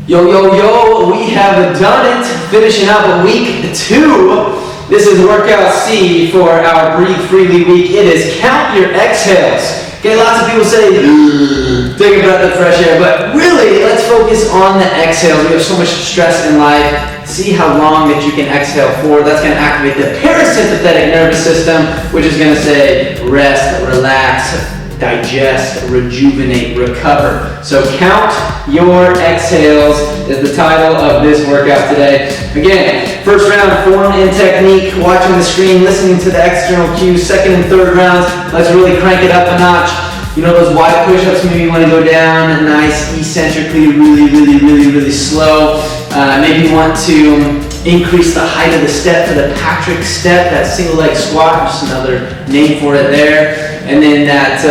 Yo, yo, yo, we have done it, finishing up week 2. This is workout C for our Breathe Freely week. It is count your exhales. Okay, lots of people say, take a breath of fresh air, but really, let's focus on the exhales. We have so much stress in life. See how long that you can exhale for. That's going to activate the parasympathetic nervous system, which is going to say rest, relax, digest, rejuvenate, recover. So count your exhales is the title of this workout today. Again, first round, form and technique, watching the screen, listening to the external cues. Second and third rounds, let's really crank it up a notch. You know those wide push-ups, maybe you want to go down nice, eccentrically, really slow. Maybe you want to increase the height of the step for the Patrick step, that single leg squat, just another name for it there. And then that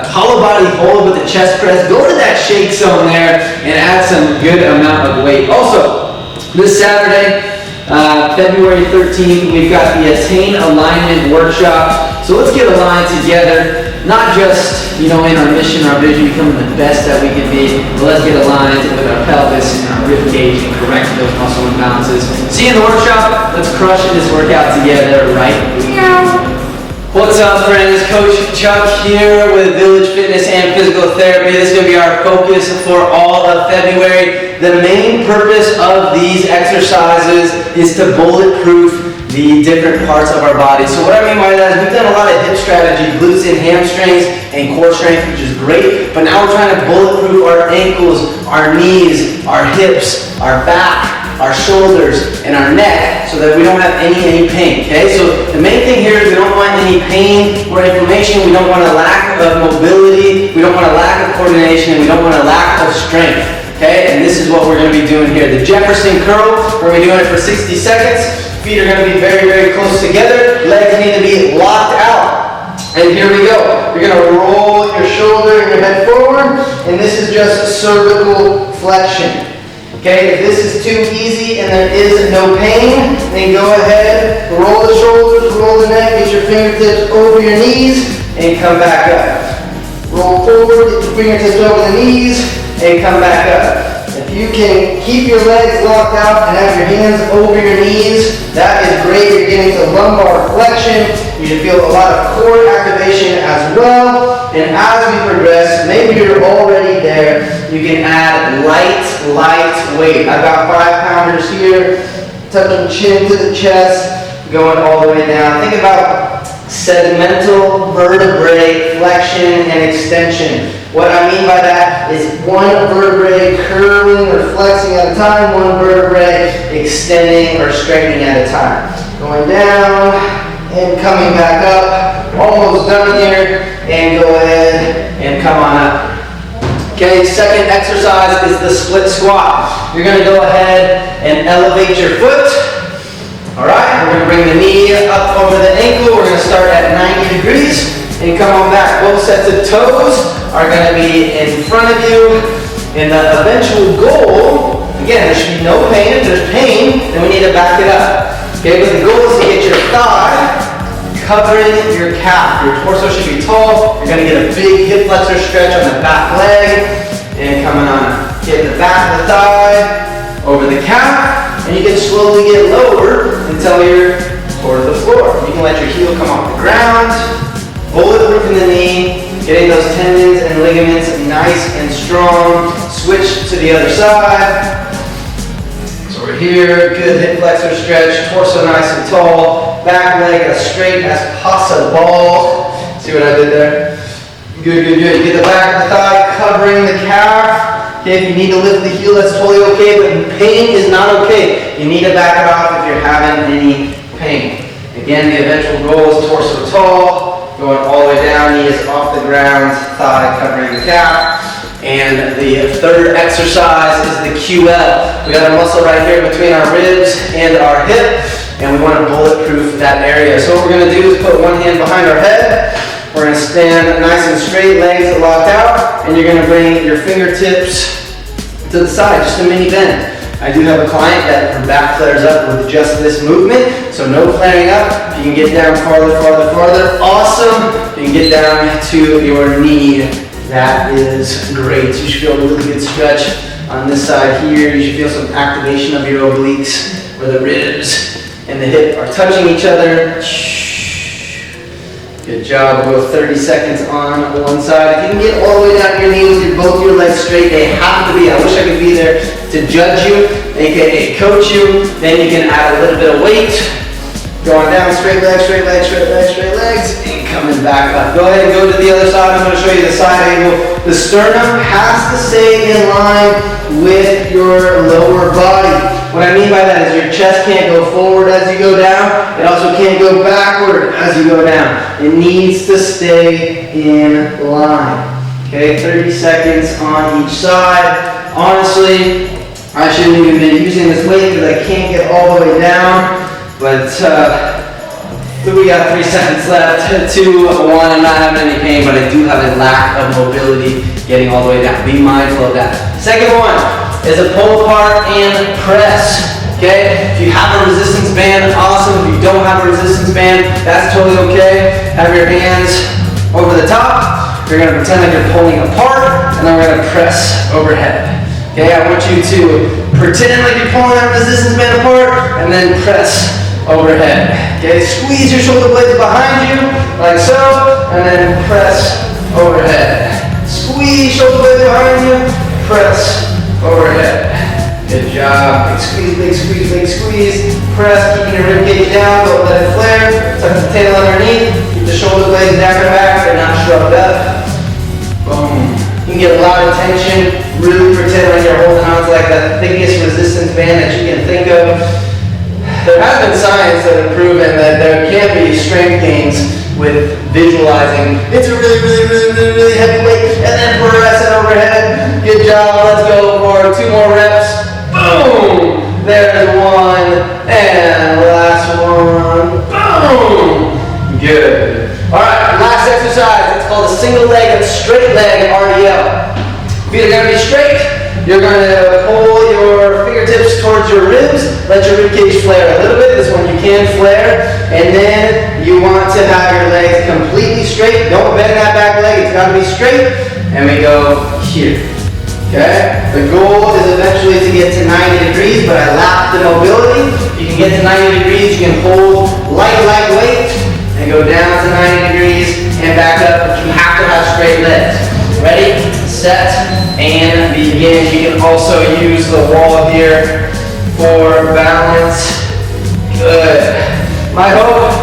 hollow body hold with the chest press, go to that shake zone there and add some good amount of weight. Also, this Saturday, February 13th, we've got the Attain Alignment Workshop. So let's get aligned together, not just, in our mission, our vision, becoming the best that we can be, but let's get aligned with our pelvis and our rib cage and correct those muscle imbalances. See you in the workshop. Let's crush this workout together right now. What's up, friends? Coach Chuck here with Village Fitness and Physical Therapy. This is going to be our focus for all of February. The main purpose of these exercises is to bulletproof the different parts of our body. So what I mean by that is we've done a lot of hip strategy, glutes and hamstrings, and core strength, which is great. But now we're trying to bulletproof our ankles, our knees, our hips, our back, our shoulders, and our neck so that we don't have any pain, okay? So the main thing here is we don't want any pain or inflammation, we don't want a lack of mobility, we don't want a lack of coordination, and we don't want a lack of strength, okay? And this is what we're gonna be doing here. The Jefferson Curl, we're gonna be doing it for 60 seconds. Feet are gonna be very close together. Legs need to be locked out. And here we go. You're gonna roll your shoulder and your head forward, and this is just cervical flexion. Okay, if this is too easy and there is no pain, then go ahead, roll the shoulders, roll the neck, get your fingertips over your knees, and come back up. Roll forward, get your fingertips over the knees, and come back up. If you can keep your legs locked out and have your hands over your knees, that is great. You're getting to lumbar flexion. You should feel a lot of core activation as well. And as we progress, maybe you're already there, you can add light weight. I've got 5-pounders here, touching chin to the chest, going all the way down. Think about segmental vertebrae flexion and extension. What I mean by that is one vertebrae curling or flexing at a time, one vertebrae extending or straightening at a time. Going down and coming back up. Almost done here, and go ahead and come on up. Okay, second exercise is the split squat. You're going to go ahead and elevate your foot. All right, we're going to bring the knee up over the ankle. We're going to start at 90 degrees and come on back. Both sets of toes are going to be in front of you. And the eventual goal, again, there should be no pain. If there's pain, then we need to back it up. Okay, but the goal is to get your thigh covering your calf. Your torso should be tall. You're going to get a big hip flexor stretch on the back leg. And coming on, get the back of the thigh over the calf. And you can slowly get lower until you're toward the floor. You can let your heel come off the ground. Bulletproofing the knee. Getting those tendons and ligaments nice and strong. Switch to the other side. So we're here, good hip flexor stretch, torso nice and tall, back leg as straight as possible. See what I did there? Good. You get the back of the thigh covering the calf. Okay, if you need to lift the heel, that's totally okay, but pain is not okay. You need to back it off if you're having any pain. Again, the eventual goal is torso tall, going all the way down, knee is off the ground, thigh covering the calf. And the third exercise is the QL. We got a muscle right here between our ribs and our hip, and we want to bulletproof that area. So what we're going to do is put one hand behind our head. We're going to stand nice and straight, legs locked out, and you're going to bring your fingertips to the side, just a mini bend. I do have a client that her back flares up with just this movement, so no flaring up. You can get down farther. Awesome. You can get down to your knee That is great. You should feel a really good stretch on this side here. You should feel some activation of your obliques where the ribs and the hip are touching each other. Good job. We'll go 30 seconds on one side. If you can get all the way down to your knees with both your legs straight, they have to be. I wish I could be there to judge you, aka coach you. Then you can add a little bit of weight. Going down, straight legs, straight legs, straight legs, straight legs, and coming back up. Go ahead and go to the other side. I'm going to show you the side angle. The sternum has to stay in line with your lower body. What I mean by that is your chest can't go forward as you go down. It also can't go backward as you go down. It needs to stay in line. Okay, 30 seconds on each side. Honestly, I shouldn't even be using this weight because I can't get all the way down. But we got 3 seconds left. 2, 1, I'm not having any pain, but I do have a lack of mobility getting all the way down. Be mindful of that. Second one is a pull apart and press. Okay? If you have a resistance band, awesome. If you don't have a resistance band, that's totally okay. Have your hands over the top. You're gonna pretend like you're pulling apart, and then we're gonna press overhead. Okay, I want you to pretend like you're pulling that resistance band apart, and then press overhead. Okay, squeeze your shoulder blades behind you, like so, and then press overhead. Squeeze shoulder blades behind you, press overhead. Good job. Big squeeze, big squeeze, big squeeze. Press, keeping your ribcage down, don't let it flare. Tuck the tail underneath. Keep the shoulder blades down and back, they're not shrugged up. Boom. You can get a lot of tension. Really pretend like you're holding on to like the thickest resistance band that you can think of. There has been science that have proven that there can be strength gains with visualizing. It's a really heavy weight, and then press it overhead. Good job. Let's go for 2 more reps. Boom. There's 1, and last one. Boom. Good. All right. Last exercise. It's called a single leg and straight leg RDL. Feet are going to be straight. You're going to pull your fingertips towards your ribs. Let your ribcage flare a little bit. This one you can flare. And then you want to have your legs completely straight. Don't bend that back leg. It's got to be straight. And we go here. Okay? The goal is eventually to get to 90 degrees, but I lack the mobility. You can get to 90 degrees. You can hold light weight and go down to 90 degrees and back up. But you have to have straight legs. Ready, set, and begin. You can also use the wall here for balance. Good. My hope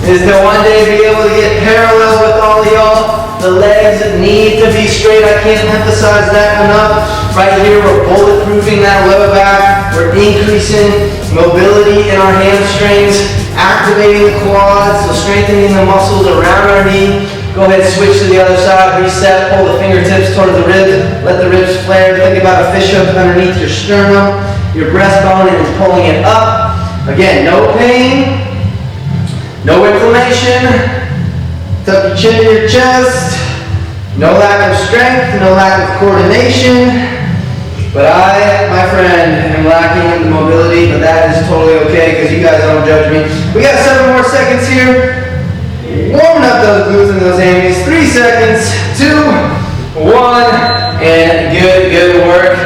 is to one day be able to get parallel with all of y'all. The legs need to be straight. I can't emphasize that enough. Right here, we're bulletproofing that lower back. We're increasing mobility in our hamstrings, activating the quads, so strengthening the muscles around our knee. Go ahead, switch to the other side, reset, pull the fingertips towards the ribs, let the ribs flare. Think about a fish hook underneath your sternum, your breastbone, and pulling it up. Again, no pain, no inflammation. Tuck your chin in your chest. No lack of strength, no lack of coordination. But I, my friend, am lacking in mobility, but that is totally okay because you guys don't judge me. We got 7 more seconds here. Warming up those glutes and those hammies. 3 seconds, 2, 1, and good work.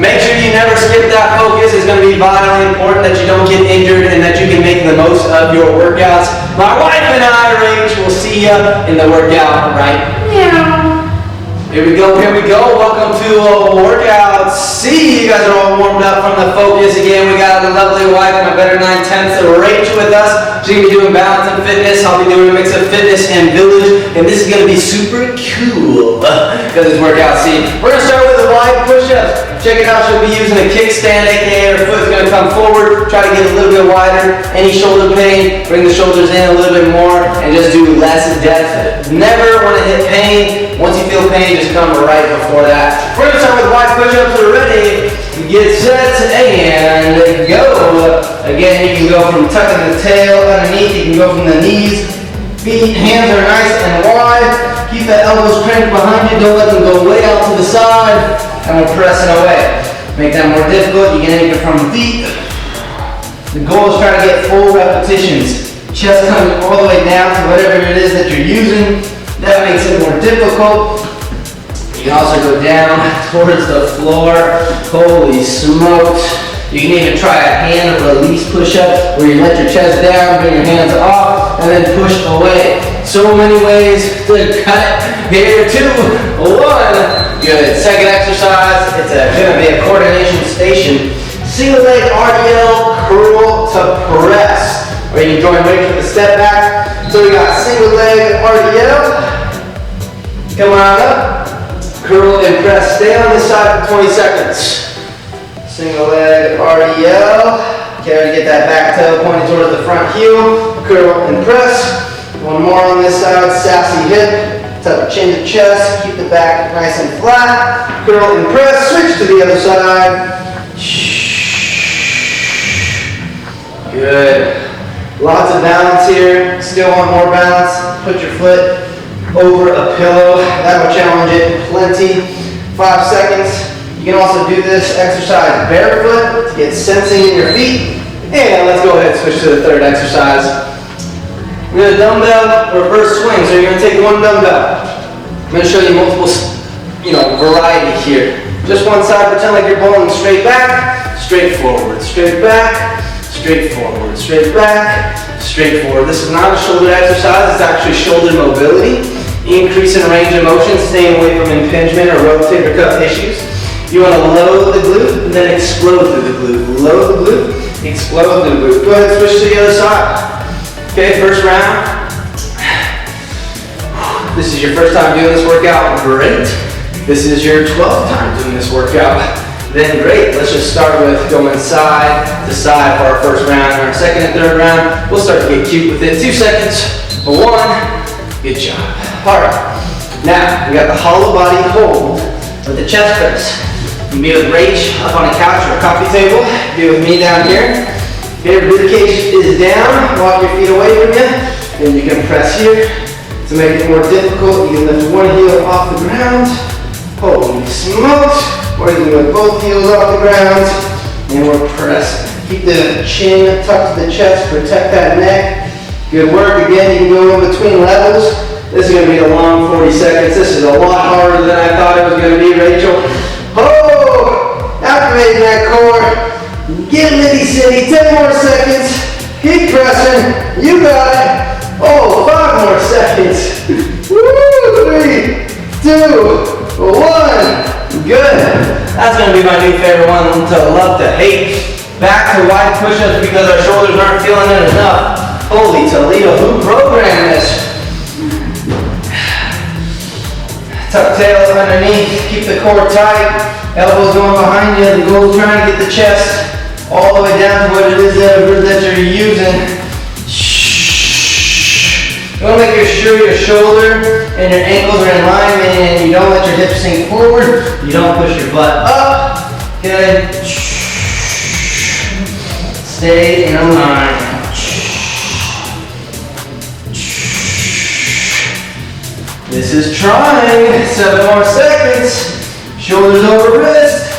Make sure you never skip that focus. It's going to be vitally important that you don't get injured and that you can make the most of your workouts. My wife and I, Rach, will see you in the workout right now. Here we go. Welcome to workout C. You guys are all warmed up from the focus. Again, we got the lovely wife, my better 9/10, Rach, with us. She's going to be doing balance and fitness. I'll be doing a mix of fitness and village. And this is going to be super cool because it's workout C. We're going to start with the wide push-ups. Check it out. She'll be using a kickstand, aka her foot's going to come forward. Try to get a little bit wider. Any shoulder pain, bring the shoulders in a little bit more and just do less depth. Never want to hit pain. Once you feel pain, just come right before that. We're going to start with wide push-ups. We're ready. Get set and go. Again, you can go from tucking the tail underneath. You can go from the knees. Feet, hands are nice and wide. Keep the elbows cranked behind you. Don't let them go way out to the side. And we're pressing away. Make that more difficult. You can anchor from the feet. The goal is try to get full repetitions. Chest coming all the way down to whatever it is that you're using. That makes it more difficult. You can also go down towards the floor. Holy smokes. You can even try a hand release push-up where you let your chest down, bring your hands off, and then push away. So many ways to cut. Here, 2, 1. Good. Second exercise, it's gonna be a coordination station. Single leg RDL curl to press. Or you can join weights with a step back. So we got single leg RDL. Come on up. Curl and press. Stay on this side for 20 seconds. Single leg RDL. Okay, get that back toe pointing towards the front heel. Curl and press. One more on this side. Sassy hip. Tuck chin to chest. Keep the back nice and flat. Curl and press. Switch to the other side. Good. Lots of balance here. Still want more balance? Put your foot over a pillow. That will challenge it plenty. 5 seconds. You can also do this exercise barefoot to get sensing in your feet. And let's go ahead and switch to the third exercise. We're going to dumbbell reverse swing. So you're going to take one dumbbell. I'm going to show you multiple, variety here. Just one side, pretend like you're bowling straight back, straight forward, straight back, straight forward, straight back, straight forward. This is not a shoulder exercise, it's actually shoulder mobility. Increase in range of motion, staying away from impingement or rotator cuff issues. You want to load the glute and then explode through the glute. Load the glute, explode through the glute. Go ahead and switch to the other side. Okay, first round. This is your first time doing this workout, great. This is your 12th time doing this workout, then great. Let's just start with going side to side for our first round. Our second and third round, we'll start to get cute with it. 2 seconds for 1, good job. All right, now we got the hollow body hold with the chest press. You can be with Rach up on a couch or a coffee table. Be with me down here. If your rib cage is down, walk your feet away from you, and you can press here. To make it more difficult, you can lift one heel off the ground. Holy smokes! Or you can lift both heels off the ground, and we're pressing. Keep the chin tucked to the chest, protect that neck. Good work. Again, you can go in between levels. This is going to be a long 40 seconds. This is a lot harder than I thought it was going to be, Rachel. Oh! Activating that core. Get Liddy City. 10 more seconds. Keep pressing. You got it. Oh, 5 more seconds. Woo! 3, 2, 1. Good. That's going to be my new favorite one to love to hate. Back to wide push-ups because our shoulders aren't feeling it enough. Holy Toledo, who programmed this? Tuck tails underneath, keep the core tight, elbows going behind you. The goal is trying to get the chest all the way down to what it is that you're using. You want to make sure your shoulder and your ankles are in line, and you don't let your hips sink forward. You don't push your butt up. Good. Stay in a line. This is trying. 7 more seconds. Shoulders over wrist.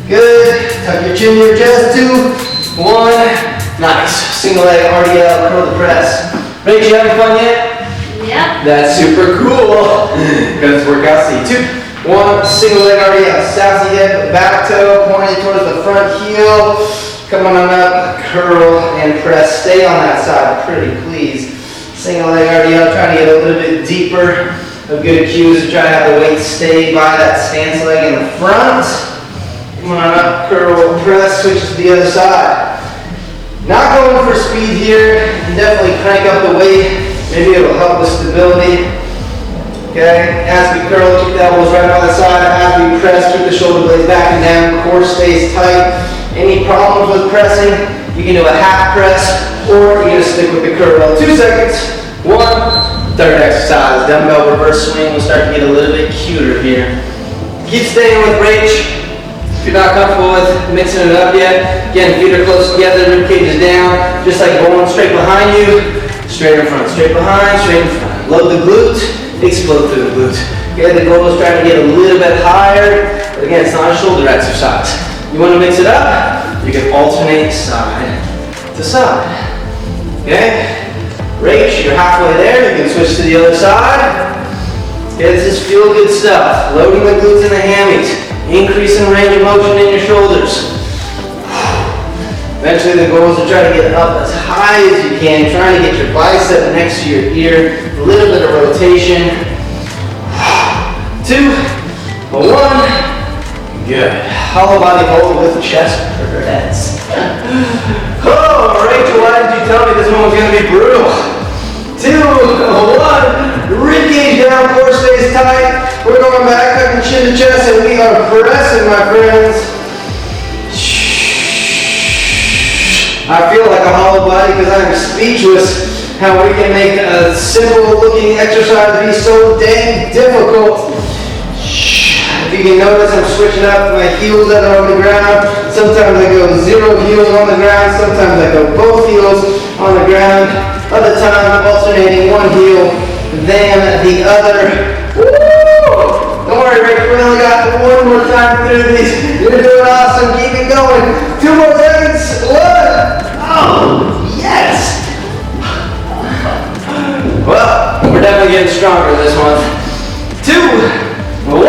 Good. Tuck your chin to your chest. 2, 1. Nice. Single leg RDL curl the press. Rach, you having fun yet? Yep. That's super cool. Good workout. See 2, 1. Single leg RDL. Sassy hip. Back toe pointed towards the front heel. Come on up. Curl and press. Stay on that side. Pretty please. Single leg RDL. Trying to get a little bit deeper. A good cue is to try to have the weight stay by that stance leg in the front. Come on up, curl, press, switch to the other side. Not going for speed here. Definitely crank up the weight. Maybe it'll help with stability. Okay, as we curl, keep the elbows right on the side. As we press, keep the shoulder blades back and down. Core stays tight. Any problems with pressing, you can do a half press or you're going to stick with the curl. 2 seconds. 1. Third exercise, dumbbell reverse swing. We'll start to get a little bit cuter here. Keep staying with Rach. If you're not comfortable with mixing it up yet, again, feet are close together, rib cage is down, just like bowling straight behind you, straight in front, straight behind, straight in front. Load the glute, explode through the glute. Okay, the goal is trying to get a little bit higher, but again, it's not a shoulder exercise. You want to mix it up, you can alternate side to side. Okay? Rach, you're halfway there. You can switch to the other side. Okay, this is feel good stuff. Loading the glutes and the hammies. Increasing range of motion in your shoulders. Eventually the goal is to try to get up as high as you can, trying to get your bicep next to your ear, a little bit of rotation. 2, 1, good. Hollow body hold with chest press. Oh, Rachel, why did you tell me this one was going to be brutal? 2, 1, ribcage down, core stays tight. We're going back up and chin to chest, and we are pressing, my friends. I feel like a hollow body because I'm speechless how we can make a simple looking exercise be so dang difficult. If you can notice, I'm switching up my heels that are on the ground. Sometimes I go 0 heels on the ground, sometimes I go both heels on the ground. Other times I'm alternating one heel, then the other. Woo! Don't worry, Rick, we only got one more time through these. You're doing awesome, keep it going. 2 more seconds, 1. Oh, yes! Well, we're definitely getting stronger this one. 2, 1,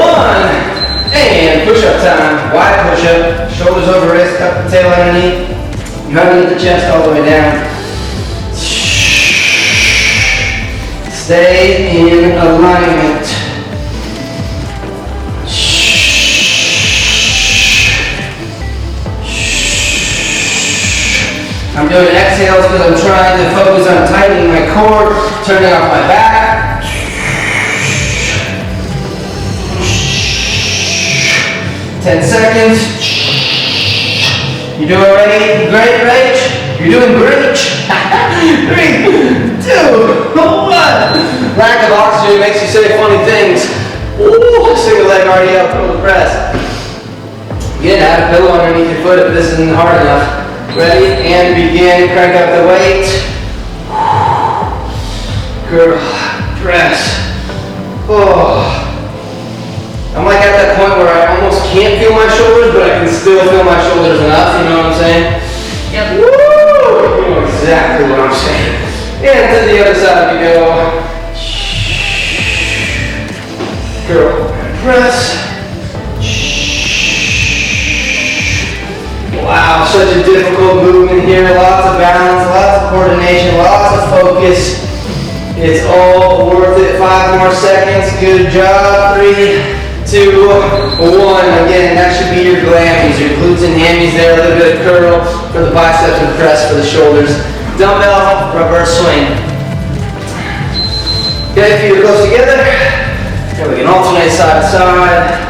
and push-up time. Wide push-up, shoulders over wrist, tuck the tail underneath. You have to get the chest all the way down. Stay in alignment. I'm doing exhales because I'm trying to focus on tightening my core, turning off my back. 10 seconds. You doing ready? Great, Rach. You're doing great. 3, 2, 1. Lack of oxygen makes you say funny things. Ooh, single leg already up from the press. Again, add a pillow underneath your foot if this isn't hard enough. Ready, and begin. Crank up the weight. Curl, press. Oh. I'm like at that point where I almost can't feel my shoulders, but I can still feel my shoulders enough, you know what I'm saying? Yep. Woo! You know exactly what I'm saying. And to the other side we go. Curl, press. Wow, such a difficult movement here. Lots of balance, lots of coordination, lots of focus. It's all worth it. 5 more seconds. Good job. 3, 2, 1. Again, that should be your glammies, your glutes and hammies there. A little bit of curl for the biceps and press for the shoulders. Dumbbell, reverse swing. Okay, feet are close together. And we can alternate side to side.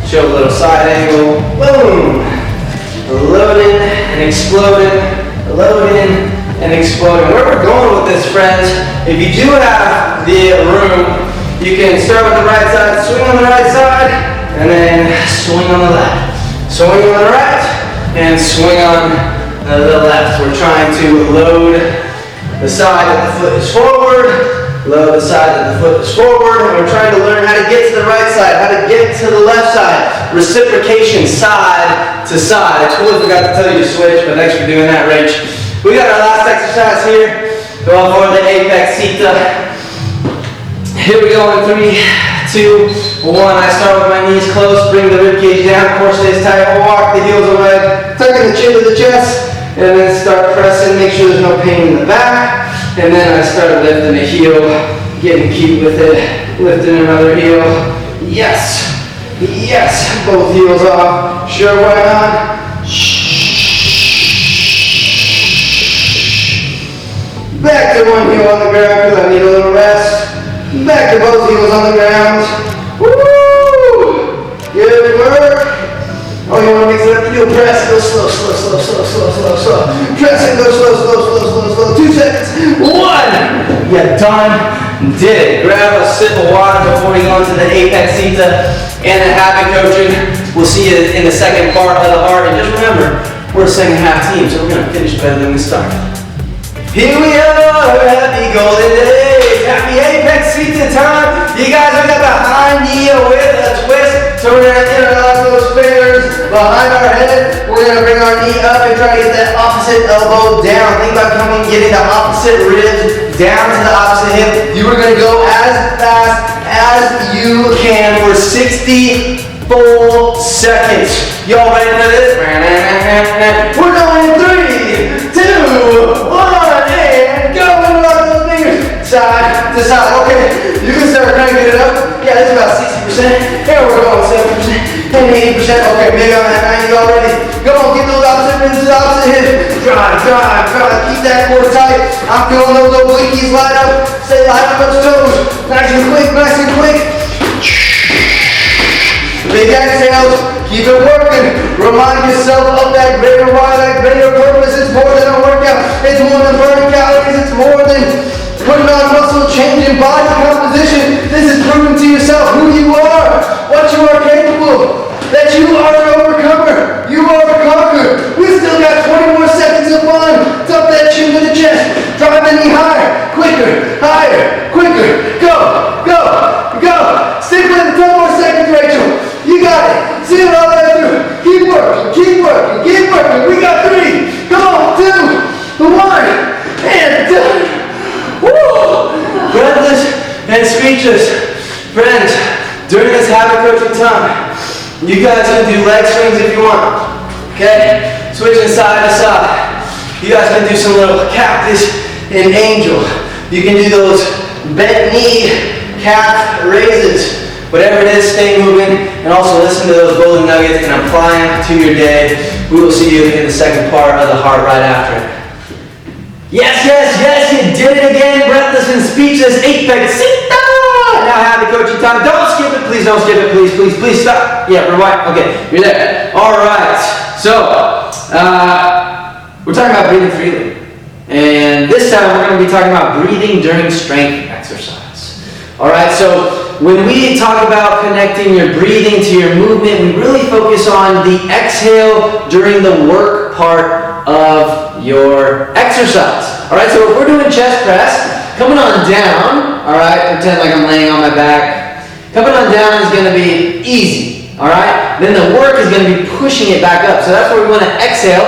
Show a little side angle. Boom! Loading and exploding. Loading and exploding. Where we're going with this, friends, if you do have the room, you can start with the right side, swing on the right side, and then swing on the left. Swing on the right, and swing on the left. We're trying to load the side that the foot is forward, load the side that the foot is forward, and we're trying to learn how to get to the right side, how to get to the left side. Reciprocation, side to side. I totally forgot to tell you to switch, but thanks for doing that, Rach. We got our last exercise here. Going for the apex seater. Here we go in 3, 2, 1. I start with my knees close, bring the ribcage down, core stays tight, walk the heels away, tucking the chin to the chest, and then start pressing, make sure there's no pain in the back. And then I start lifting a heel, getting cute with it, lifting another heel. Yes, yes, both heels off. Sure, why not? Back to one heel on the ground because I need a little rest. Back to both heels on the ground. Woo! Good work. Oh, you want to mix it up? You do a press. Go slow, slow, slow, slow, slow, slow, slow. Press and go slow, slow, slow, slow, slow. 2 seconds. 1. Yeah, done. Did it. Grab a sip of water before you go into the apex seater and the habit coaching. We'll see you in the second part of the art. And just remember, we're a second half team, so we're going to finish better than we started. Here we are, happy golden days, happy apex seated time. You guys, we got the high knee with a twist, so we're gonna interlock those fingers behind our head. We're gonna bring our knee up and try to get that opposite elbow down. Think about getting the opposite rib down to the opposite hip. You are going to go as fast as you can for 60 full seconds. Y'all ready for this? We're going in 3, 2, 1, and go. And rock those fingers side to side. Okay, you can start cranking it up. Yeah, that's about 60%. Here we're going 70% and 80%. Okay, maybe I'm at 90 already. Come on, get those opposite ribs to the opposite hip. Drive. Keep that core tight. I'm feeling those obliques light up. Stay light up those toes. Nice and quick. Big exhales, keep it working. Remind yourself of that greater why, that greater purpose. It's more than a workout. It's more than burning calories. It's more than putting on muscle, changing body composition. This is proving to yourself who you are, what you are capable of, that you are an overcomer. You are a conqueror. We still got 20 more seconds of fun. Tuck that chin to the chest. Drive the knee higher, quicker, higher, quicker. Go. Stick with it. 10 more seconds, Rachel. You got it. See it all the way through. Keep working. We got 3. Come on, 2, 1, and done. Woo! Breathless and speechless. Friends, during this habit coaching time, you guys can do leg swings if you want. Okay? Switching side to side. You guys can do some little cactus and angel. You can do those bent knee calf raises. Whatever it is, stay moving, and also listen to those golden nuggets and apply them to your day. We will see you in the second part of the heart right after. Yes, you did it again. Breathless and speechless. Apexita. Now have the coaching time. Don't skip it, please. Don't skip it, please stop. Yeah, rewind. Okay, you're there. All right. So we're talking about breathing freely, and this time we're going to be talking about breathing during strength exercise. All right. So when we talk about connecting your breathing to your movement, we really focus on the exhale during the work part of your exercise. All right, so if we're doing chest press, coming on down, all right, pretend like I'm laying on my back. Coming on down is going to be easy, all right? Then the work is going to be pushing it back up. So that's where we want to exhale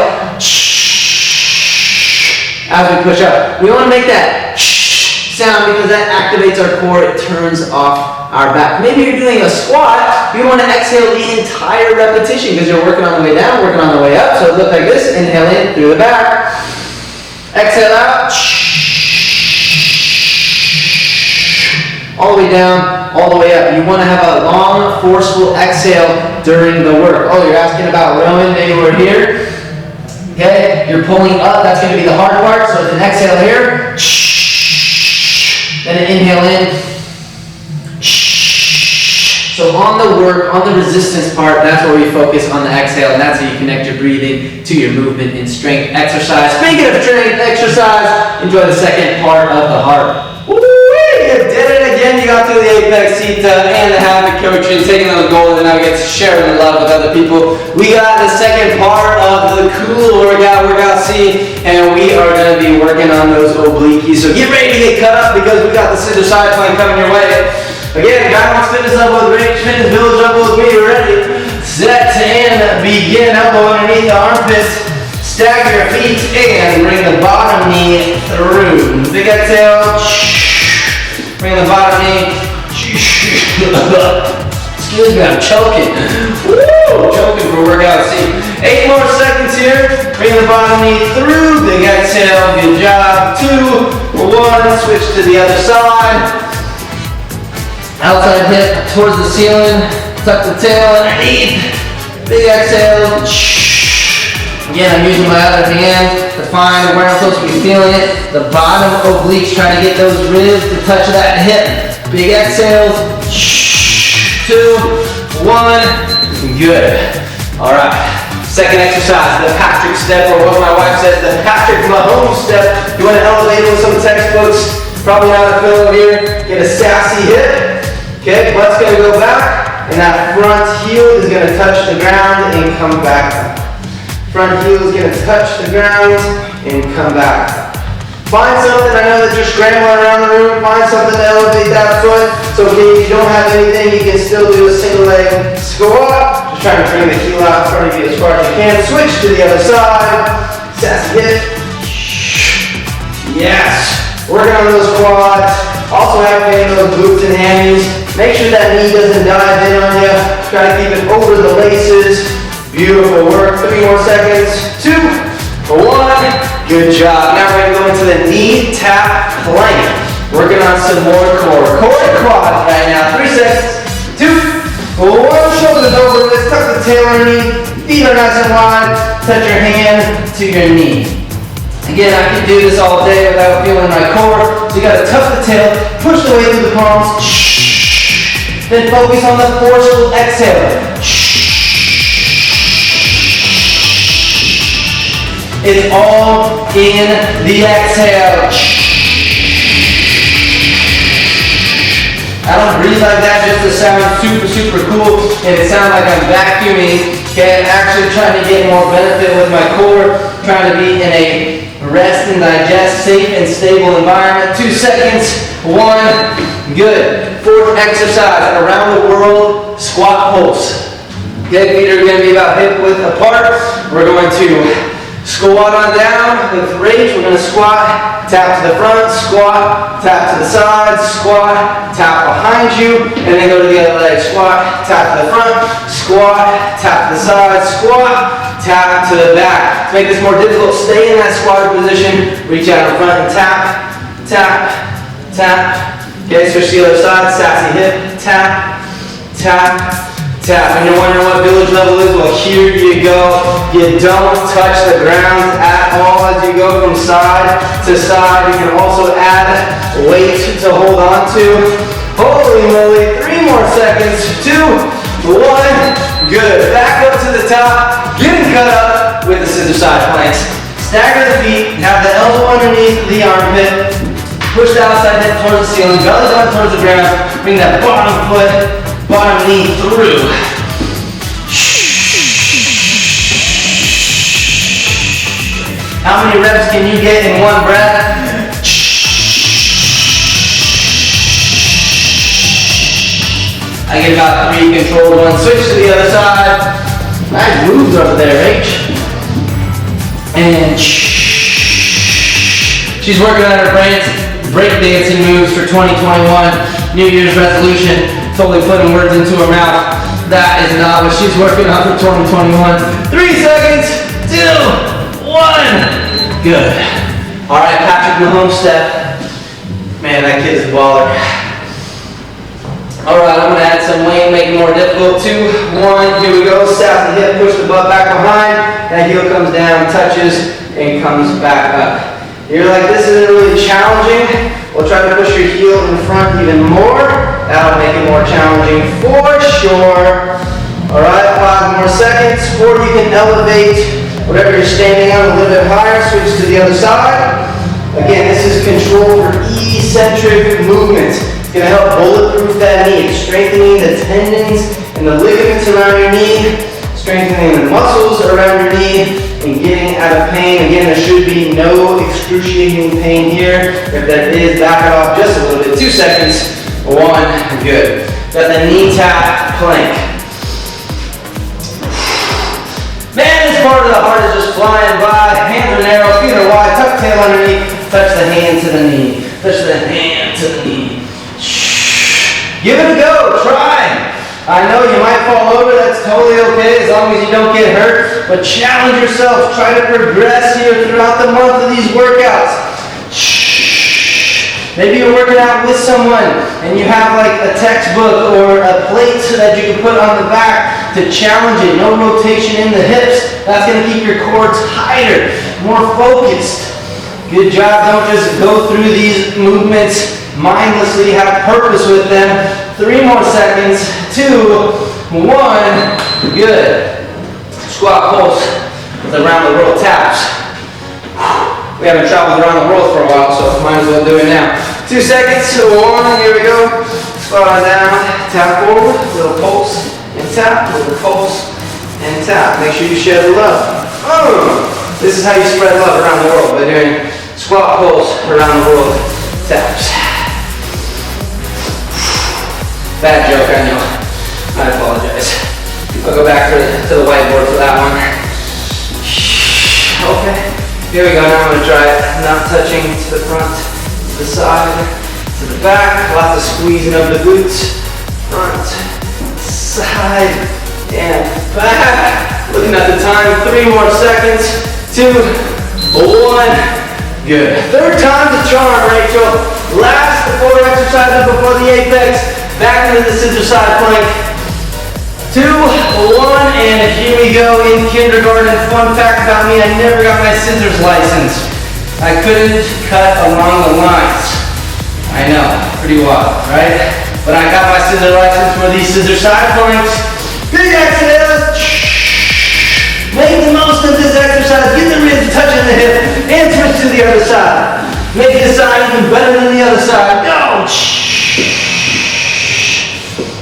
as we push up. We want to make that sound because that activates our core, it turns off our back. Maybe you're doing a squat, you want to exhale the entire repetition because you're working on the way down, working on the way up. So it looks like this, inhale in through the back, exhale out, all the way down, all the way up. You want to have a long, forceful exhale during the work. Oh, you're asking about rowing, maybe we're here. Okay, you're pulling up, that's going to be the hard part. So it's an exhale here. Then an inhale in. So on the work, on the resistance part, that's where we focus on the exhale, and that's how you connect your breathing to your movement in strength exercise. Speaking of strength exercise, enjoy the second part of the heart. Woo-wee! You did it again. You got through the Apexita and the habit coaching, taking those golden nuggets, sharing the love with other people. We got the second part of the cool workout C, and we are going to be working on those obliques. So get ready to get cut up because we got the scissor side plank coming your way. Again, guy wants fitness level with Rich, fitness village level with me. Ready, set, and begin. Elbow underneath the armpits. Stack your feet and bring the bottom knee through. Big exhale. Bring the bottom knee. Excuse me, I'm choking. Woo! Choking for workout C. 8 more seconds here. Bring the bottom knee through. Big exhale. Good job. 2, 1. Switch to the other side. Outside hip towards the ceiling. Tuck the tail underneath. Big exhale. Again, I'm using my other hand to find where I'm supposed to be feeling it. The bottom obliques, trying to get those ribs to touch that hip. Big exhales. 2, 1. Good. All right. Second exercise, the Patrick step, or what my wife says, the Patrick Mahomes step. You want to elevate it with some textbooks. Probably not a pillow here. Get a sassy hip. Okay, butt's going to go back, and that front heel is going to touch the ground and come back up. Front heel is going to touch the ground and come back up. Find something, I know that you're scrambling around the room, find something to elevate that foot. So if you don't have anything, you can still do a single leg squat. Just trying to bring the heel out in front of you as far as you can. Switch to the other side. Sassy hip. Yes. Working on those quads. Also activating those glutes and hammies. Make sure that knee doesn't dive in on you. Try to keep it over the laces. Beautiful work. 3 more seconds. 2, 1. Good job. Now we're going to go into the knee tap plank. Working on some more core. Core and quads right now. 3 seconds. 2, 1. Shoulders over. Let's tuck the tail underneath. Feet are nice and wide. Touch your hand to your knee. Again, I can do this all day without feeling my core. So you got to tuck the tail, push the weight through the palms. Then focus on the forceful exhale. It's all in the exhale. I don't breathe like that just to sound super cool. And it sounds like I'm vacuuming. Okay, I'm actually trying to get more benefit with my core. Trying to be in a rest and digest, safe and stable environment. 2 seconds. 1. Good. 4th exercise. Around the world squat pulse. Okay, feet are going to be about hip width apart. We're going to squat on down with reach. We're going to squat, tap to the front, squat, tap to the side, squat, tap behind you, and then go to the other leg. Squat, tap to the front, squat, tap to the side, squat, tap to the back. To make this more difficult, stay in that squatted position. Reach out in front and tap, tap, tap. Okay, switch to the other side. Sassy hip, tap, tap, tap. And you're wondering what village level is? Well, here you go. You don't touch the ground at all as you go from side to side. You can also add weight to hold on to. Holy moly, 3 more seconds. 2, 1. Good. Back up to the top. Getting cut up with the scissor side planks. Stagger the feet. Have the elbow underneath the armpit. Push the outside hip towards the ceiling. Belly down towards the ground. Bring that bottom foot, bottom knee through. How many reps can you get in 1 breath? I get about 3 controlled ones. Switch to the other side. Nice moves over there, H. And she's working on her breakdancing moves for 2021. New Year's resolution. Totally putting words into her mouth. That is not what she's working on for 2021. 3 seconds. 2, 1. Good. All right, Patrick Mahomes step. Man, that kid's a baller. All right, I'm gonna add some weight, make it more difficult. 2, 1, here we go. Step the hip, push the butt back behind. That heel comes down, touches, and comes back up. You're like, this isn't really challenging. We'll try to push your heel in front even more. That'll make it more challenging for sure. All right, 5 more seconds. 4, you can elevate whatever you're standing on a little bit higher. Switch to the other side. Again, this is control for eccentric movement. It's going to help bulletproof that knee. It's strengthening the tendons and the ligaments around your knee, strengthening the muscles around your knee, and getting out of pain. Again, there should be no excruciating pain here. If there is, back it off just a little bit. 2 seconds. 1, good. Got the knee tap plank. Man, this part of the heart is just flying by. Hands are narrow, feet are wide, tuck tail underneath. Touch the hand to the knee. Touch the hand to the knee. Give it a go, try. I know you might fall over, that's totally okay as long as you don't get hurt. But challenge yourself, try to progress here throughout the month of these workouts. Maybe you're working out with someone and you have like a textbook or a plate that you can put on the back to challenge it. No rotation in the hips. That's going to keep your core tighter, more focused. Good job. Don't just go through these movements mindlessly. Have purpose with them. 3 more seconds. 2, 1. Good. Squat pulse with around the world taps. We haven't traveled around the world for a while, so might as well do it now. 2 seconds. 1. Here we go. Squat on down. Tap forward. Little pulse and tap. Little pulse and tap. Make sure you share the love. Oh, this is how you spread love around the world, by doing Squat pulls around the world. Taps. Bad joke, I know. I apologize. I'll go back to the whiteboard for that one. Okay. Here we go. Now I'm going to try it. Not touching to the front, to the side, to the back. Lots of squeezing of the glutes. Front, side, and back. Looking at the time. 3 more seconds. 2, 1. Good. Third time's a charm, Rachel. Last 4 exercises before the apex. Back into the scissor side plank. 2, 1, and here we go. In kindergarten, fun fact about me, I never got my scissors license. I couldn't cut along the lines. I know, pretty wild, right? But I got my scissor license for these scissor side planks. Big exhales. Make the most of this exercise. Get the ribs touching the hip and switch to the other side. Make this side even better than the other side. Go!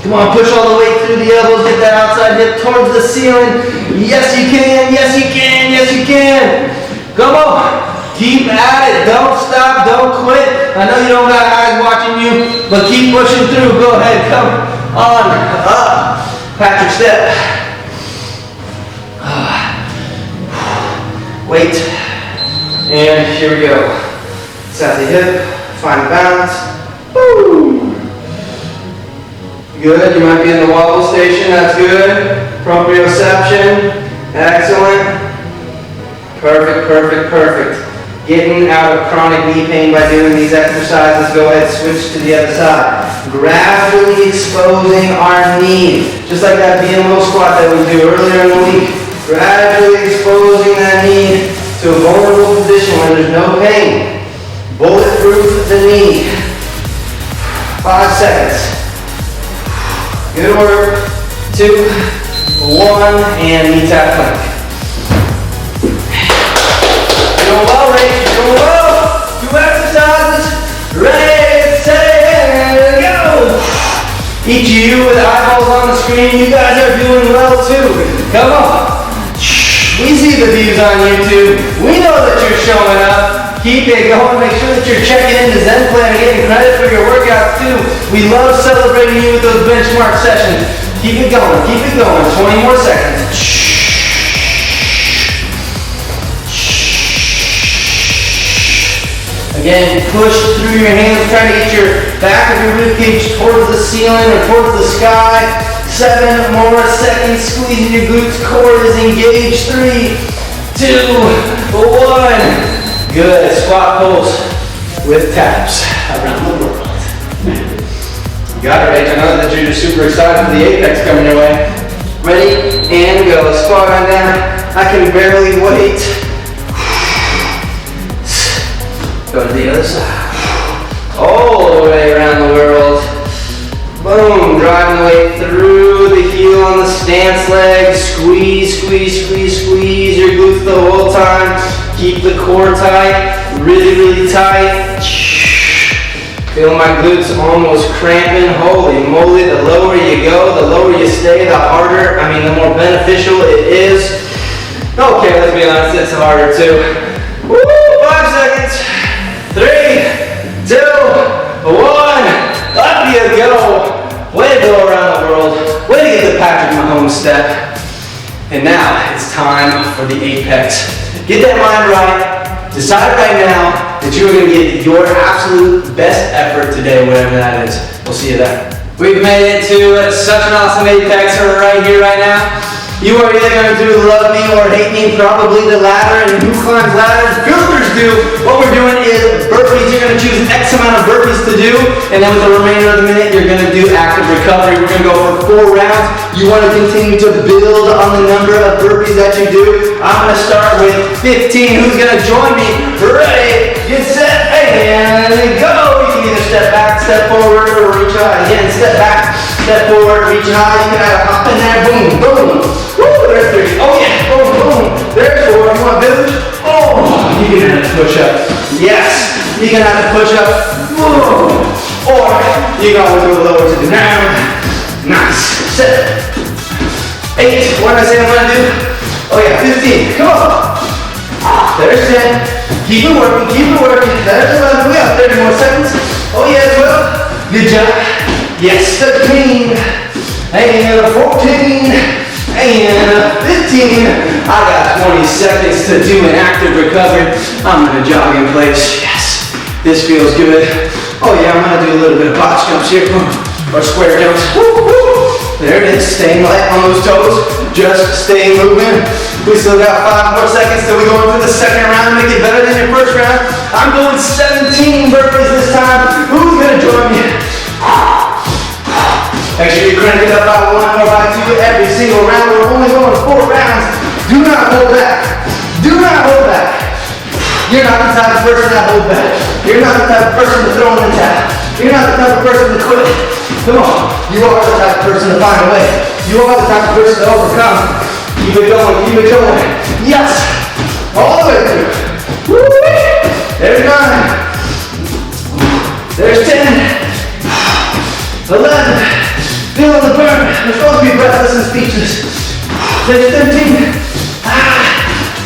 Come on, push all the way through the elbows. Get that outside hip towards the ceiling. Yes, you can. Yes, you can. Yes, you can. Come on. Keep at it. Don't stop. Don't quit. I know you don't got eyes watching you, but keep pushing through. Go ahead. Come on up. Patrick step. Wait, and here we go. Set the hip, find balance. Woo! Good, you might be in the wobble station, that's good. Proprioception, excellent. Perfect, perfect, perfect. Getting out of chronic knee pain by doing these exercises. Go ahead, switch to the other side. Gradually exposing our knee, just like that BMO squat that we do earlier in the week. Gradually exposing that knee to a vulnerable position where there's no pain. Bulletproof the knee. 5 seconds. Good work. 2, 1, and knee tap plank. Doing well, Rach. Doing well. 2 exercises. Ready, set, go. Each of you with eyeballs on the screen, you guys are doing well too. Come on. We see the views on YouTube. We know that you're showing up. Keep it going. Make sure that you're checking in the Zen plan and getting credit for your workouts too. We love celebrating you with those benchmark sessions. Keep it going. Keep it going. 20 more seconds. Again, push through your hands. Try to get your back of your ribcage towards the ceiling or towards the sky. 7 more seconds, squeezing your glutes, core is engaged. 3, 2, 1. Good, squat pulls with taps around the world. You got it, Rach. I know that you're just super excited for the apex coming your way. Ready, and go. Squat on down. I can barely wait. Go to the other side. All the way around the world. Boom, driving the way through the heel on the stance leg. Squeeze, squeeze, squeeze, squeeze your glutes the whole time. Keep the core tight, really, really tight. Feel my glutes almost cramping. Holy moly, the lower you go, the lower you stay, the harder, the more beneficial it is. Okay, let's be honest, it's harder too. Woo, 5 seconds. 3, 2, 1. Up you go. Way to go around the world. Way to get the Patrick Mahomes step. And now it's time for the apex. Get that mind right. Decide right now that you are going to give your absolute best effort today, whatever that is. We'll see you there. We've made it to such an awesome apex right here, right now. You are either going to love me or hate me, probably the latter, and who climbs ladders? Builders do. What we're doing is burpees. You're going to choose X amount of burpees to do, and then with the remainder of the minute, you're going to do active recovery. We're going to go for 4 rounds. You want to continue to build on the number of burpees that you do. I'm going to start with 15. Who's going to join me? Ready, get set, and go. You can either step back, step forward, or reach high. Again, step back, step forward, reach high. You can add a hop in there, boom, boom. Woo, there's 3. Oh yeah, boom, boom. There's 4. You want village? Oh, you can add a push up. Yes, you can add a push up. Boom. Or you can always go lower to the ground. Nice. 7, 8. What did I say I'm gonna do? Oh yeah, 15. Come on. There's 10. Keep it working, keep it working. There's 11, we have 30 more seconds. Oh yeah, 12. Good job. Yes, 13. And 14. And 15. I got 20 seconds to do an active recovery. I'm gonna jog in place. Yes, this feels good. Oh yeah, I'm gonna do a little bit of box jumps here. Or square jumps. Woo, woo. There it is, staying light on those toes. Just stay moving. We still got 5 more seconds till we go into the second round. Make it better than your first round. I'm going 17 burpees this time. Who's gonna join me? Make sure you crank it up by 1 or by 2 every single round. We're only going 4 rounds. Do not hold back. Do not hold back. You're not the type of person that holds back. You're not the type of person to throw in the towel. You're not the type of person to quit. Come on. You are the type of person to find a way. You are the type of person to overcome. Keep it going, keep it going. Yes. All the way through. Woo! There's 9. There's 10. 11. Feeling the burn. We're supposed to be breathless and speechless. There's 13.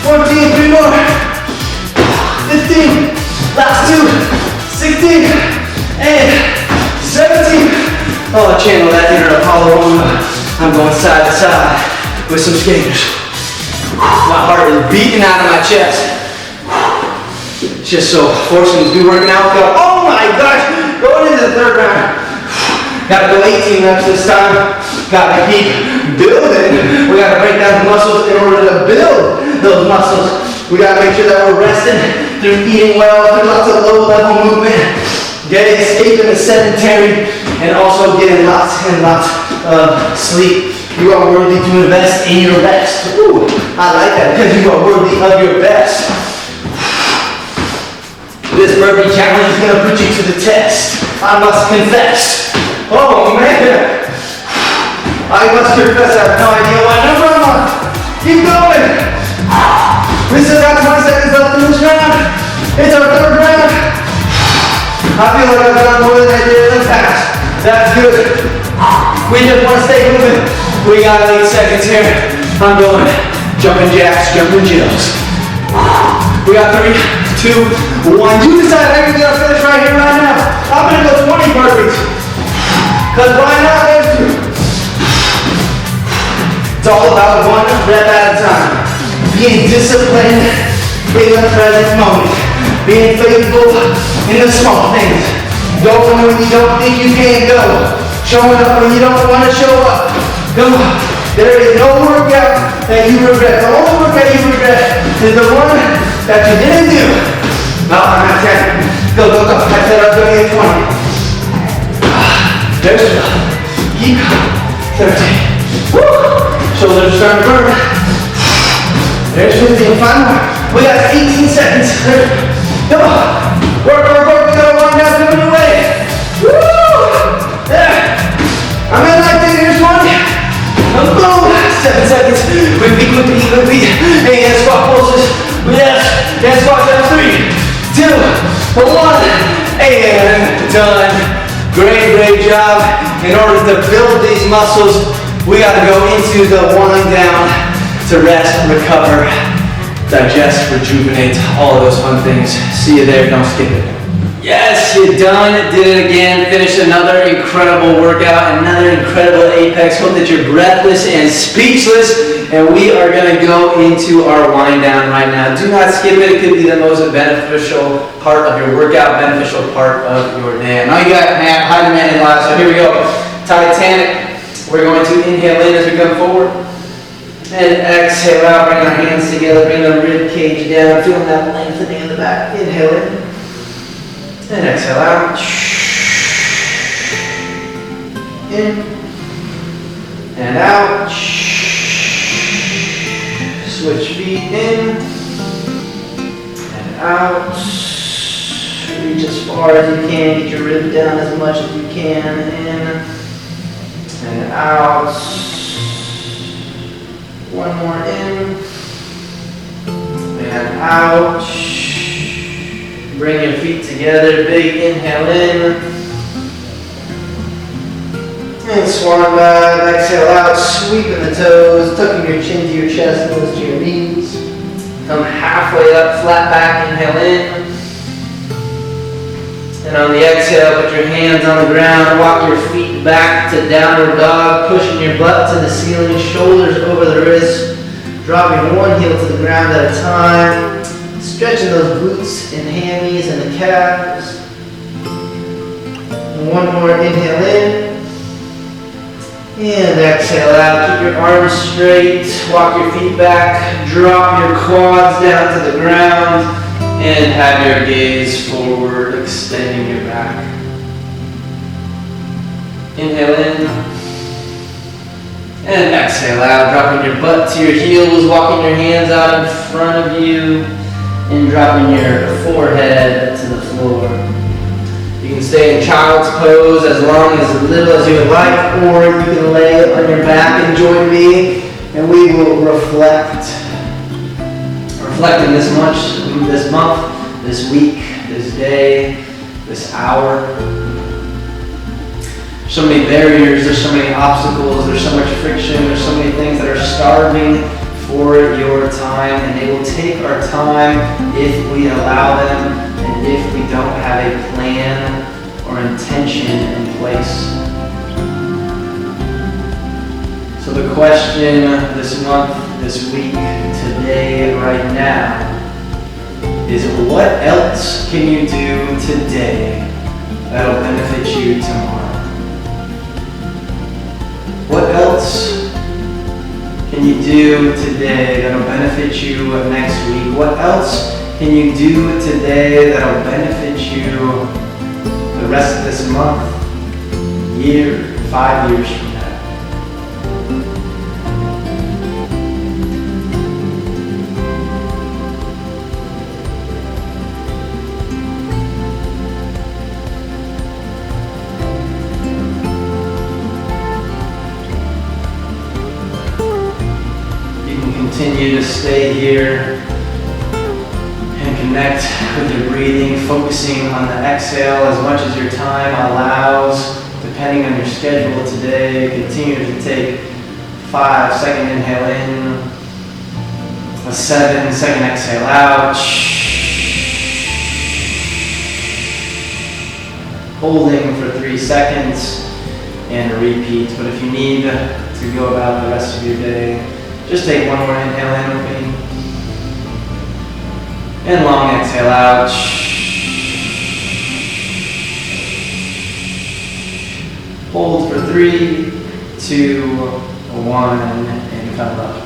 14. 3 more. 15. Last 2. 16. And 17. Oh, channel that inner Apollo. I'm going side to side with some skaters. My heart is beating out of my chest. It's just so fortunate to be working out. Oh my gosh, going into the third round. Gotta go 18 reps this time. Gotta keep building. We gotta break down the muscles in order to build those muscles. We gotta make sure that we're resting through eating well, through lots of low level movement, escaping the sedentary, and also getting lots and lots of sleep. You are worthy to invest in your best. Ooh, I like that because you are worthy of your best. This burpee challenge is gonna put you to the test. I must confess. Oh man. I must confess I have no idea what number I'm on. Keep going. We still got 20 seconds left in this round. It's our third round. I feel like I've done more than I did in the past. That's good. We just want to stay moving. We got 8 seconds here. I'm going jumping jacks, jumping jills. We got 3, 2, 1. You decide how you're gonna finish right here, right now. I'm gonna go 20 burpees. Cause right now there's 2. It's all about 1 rep at a time. Being disciplined in the present moment. Being faithful in the small things. Going when you don't think you can go. Showing up when you don't want to show up. Come on. There is no workout that you regret. The only workout you regret is the one that you didn't do. No, I'm at 10. Go, go, go. I said I'm going to get 20. There's 12. Keep going. 13. Woo! Shoulders are starting to burn. There's 15. 5 more. We got 18 seconds. Come on. Work, work, work. We gotta wind down to a new way. Woo! There. I'm in like this. Here's 1. Boom. 7 seconds. Quickly, quickly, quickly. And squat pulses. Yes. And squat down. 3, 2, 1. And done. Great, great job. In order to build these muscles, we gotta go into the wind down to rest, recover, digest, rejuvenate, all of those fun things. See you there, don't skip it. Yes, you're done, did it again, finished another incredible workout, another incredible apex. Hope that you're breathless and speechless, and we are gonna go into our wind down right now. Do not skip it, it could be the most beneficial part of your workout, beneficial part of your day. Now you got high demand in life, so here we go. Titanic, we're going to inhale in as we come forward. And exhale out, bring our hands together, bring the rib cage down, feeling that lengthening in the back. Inhale in. And exhale out. In. And out. Switch feet in. And out. Reach as far as you can, get your rib down as much as you can. In. And out. 1 more in, and out. Bring your feet together, big inhale in, and swan dive, exhale out, sweeping the toes, tucking your chin to your chest, nose to your knees. Come halfway up, flat back, inhale in. And on the exhale, put your hands on the ground, walk your feet back to downward dog, pushing your butt to the ceiling, shoulders over the wrists, dropping one heel to the ground at a time, stretching those glutes and hammies and the calves. And one more inhale in, and exhale out. Keep your arms straight, walk your feet back, drop your quads down to the ground, and have your gaze forward, extending your back. Inhale in. And exhale out, dropping your butt to your heels, walking your hands out in front of you, and dropping your forehead to the floor. You can stay in child's pose as long as little as you would like, or you can lay on your back and join me, and we will reflect. Reflecting this month, this week, this day, this hour. So many barriers, there's so many obstacles, there's so much friction, there's so many things that are starving for your time, and they will take our time if we allow them and if we don't have a plan or intention in place. So the question this month, this week, today, right now, is what else can you do today that'll benefit you tomorrow? What else can you do today that'll benefit you next week? What else can you do today that'll benefit you the rest of this month, year, 5 years from now? Continue to stay here and connect with your breathing, focusing on the exhale as much as your time allows, depending on your schedule today. Continue to take 5-second inhale in, a 7-second exhale out, holding for 3 seconds, and repeat. But if you need to go about the rest of your day, just take one more inhale in with me. And long exhale out. Hold for 3, 2, 1, and come up.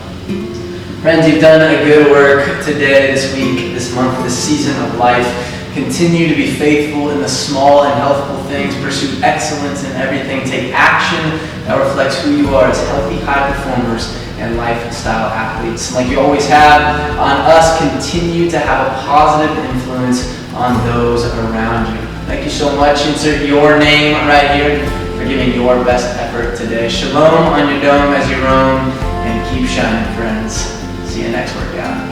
Friends, you've done a good work today, this week, this month, this season of life. Continue to be faithful in the small and healthful things. Pursue excellence in everything. Take action that reflects who you are as healthy, high performers and lifestyle athletes. Like you always have on us, continue to have a positive influence on those around you. Thank you so much. Insert your name right here for giving your best effort today. Shalom on your dome as you roam, and keep shining, friends. See you next workout.